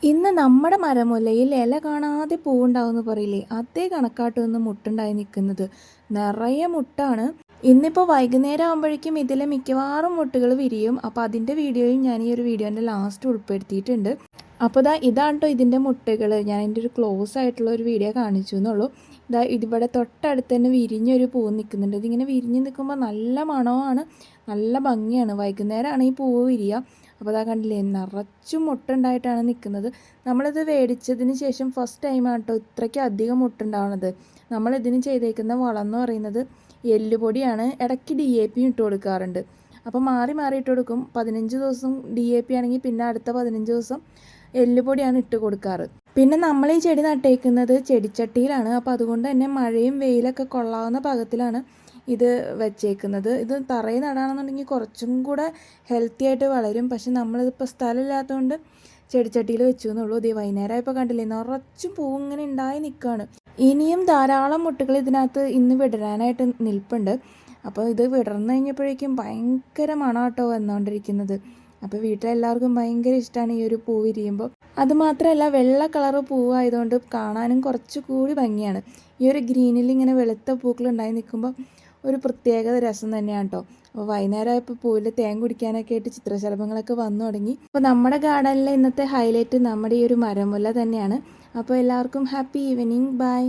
ഇന്ന് നമ്മുടെ മരമുല്ലയിൽ ഇല കാണാതെ പൂവുണ്ടാവുമെന്ന് പറയില്ലേ, അതേ കണക്കാട്ട് ഒന്ന് മുട്ടുണ്ടായി നിൽക്കുന്നത്. നിറയെ മുട്ടാണ്. ഇന്നിപ്പോൾ വൈകുന്നേരം ആകുമ്പോഴേക്കും ഇതിലെ മിക്കവാറും മുട്ടുകൾ വിരിയും. അപ്പോൾ അതിൻ്റെ വീഡിയോയും ഞാൻ ഈ ഒരു വീഡിയോൻ്റെ ലാസ്റ്റ് ഉൾപ്പെടുത്തിയിട്ടുണ്ട്. അപ്പോൾ ഇതാണ് കേട്ടോ ഇതിൻ്റെ മുട്ടുകൾ. ഞാൻ എൻ്റെ ഒരു ക്ലോസ് ആയിട്ടുള്ള ഒരു വീഡിയോ കാണിച്ചു എന്നുള്ളൂ. ഇതിവിടെ തൊട്ടടുത്ത് തന്നെ വിരിഞ്ഞൊരു പൂവ് നിൽക്കുന്നുണ്ട്. ഇതിങ്ങനെ വിരിഞ്ഞ് നിൽക്കുമ്പോൾ നല്ല മണമാണ്, നല്ല ഭംഗിയാണ്. വൈകുന്നേരമാണ് ഈ പൂവ് വിരിയുക. അപ്പോൾ കണ്ടില്ലേ, നിറച്ചും മുട്ടുണ്ടായിട്ടാണ് നിൽക്കുന്നത്. നമ്മളിത് മേടിച്ചതിന് ശേഷം ഫസ്റ്റ് ടൈമാണ് കേട്ടോ ഇത്രയ്ക്ക് അധികം മുട്ടുണ്ടാവുന്നത്. നമ്മളിതിന് ചെയ്തേക്കുന്ന വളം എന്ന് പറയുന്നത് എല്ലുപൊടിയാണ്. ഇടയ്ക്ക് DAP ഇട്ട് കൊടുക്കാറുണ്ട്. അപ്പോൾ മാറി മാറി ഇട്ട് കൊടുക്കും. 15 ദിവസം DAP ആണെങ്കിൽ പിന്നെ അടുത്ത 15 ദിവസം എല്ലുപൊടിയാണ് ഇട്ട് കൊടുക്കാറ്. പിന്നെ നമ്മൾ ഈ ചെടി നട്ടേക്കുന്നത് ചെടിച്ചട്ടിയിലാണ്. അപ്പോൾ അതുകൊണ്ട് തന്നെ മഴയും വെയിലൊക്കെ കൊള്ളാവുന്ന പാകത്തിലാണ് ഇത് വെച്ചേക്കുന്നത്. ഇത് തറയിൽ നടാണെന്നുണ്ടെങ്കിൽ കുറച്ചും കൂടെ ഹെൽത്തി ആയിട്ട് വളരും. പക്ഷെ നമ്മളിതിപ്പോൾ സ്ഥലമില്ലാത്തതുകൊണ്ട് ചെടിച്ചട്ടിയിൽ വെച്ചു എന്നുള്ളൂ. ഇത് വൈകുന്നേരമായപ്പോൾ കണ്ടില്ലേ, നിറച്ചും പൂവിങ്ങനെ ഉണ്ടായി നിൽക്കുകയാണ്. ഇനിയും ധാരാളം മുട്ടുകൾ ഇതിനകത്ത് ഇന്ന് വിടരാനായിട്ട് നിൽപ്പുണ്ട്. അപ്പോൾ ഇത് വിടർന്നു കഴിഞ്ഞപ്പോഴേക്കും ഭയങ്കര മണാട്ടോ വന്നുകൊണ്ടിരിക്കുന്നത്. അപ്പോൾ വീട്ടിലെല്ലാവർക്കും ഭയങ്കര ഇഷ്ടമാണ് ഈ ഒരു പൂ വിരിയുമ്പോൾ. അതുമാത്രമല്ല, വെള്ള കളറ് പൂവായതുകൊണ്ട് കാണാനും കുറച്ചുകൂടി ഭംഗിയാണ്. ഈ ഒരു ഗ്രീനിൽ ഇങ്ങനെ വെളുത്ത പൂക്കൾ ഉണ്ടായി നിൽക്കുമ്പോൾ ഒരു പ്രത്യേകത രസം തന്നെയാണ് കേട്ടോ. അപ്പോൾ വൈകുന്നേരമായപ്പോൾ പൂവിൽ തേൻ കുടിക്കാനൊക്കെ ആയിട്ട് ചിത്രശലഭങ്ങളൊക്കെ വന്നു തുടങ്ങി. അപ്പോൾ നമ്മുടെ ഗാർഡനിലെ ഇന്നത്തെ ഹൈലൈറ്റ് നമ്മുടെ ഈ ഒരു മരമുല്ല തന്നെയാണ്. അപ്പോൾ എല്ലാവർക്കും ഹാപ്പി ഈവനിങ്. ബൈ.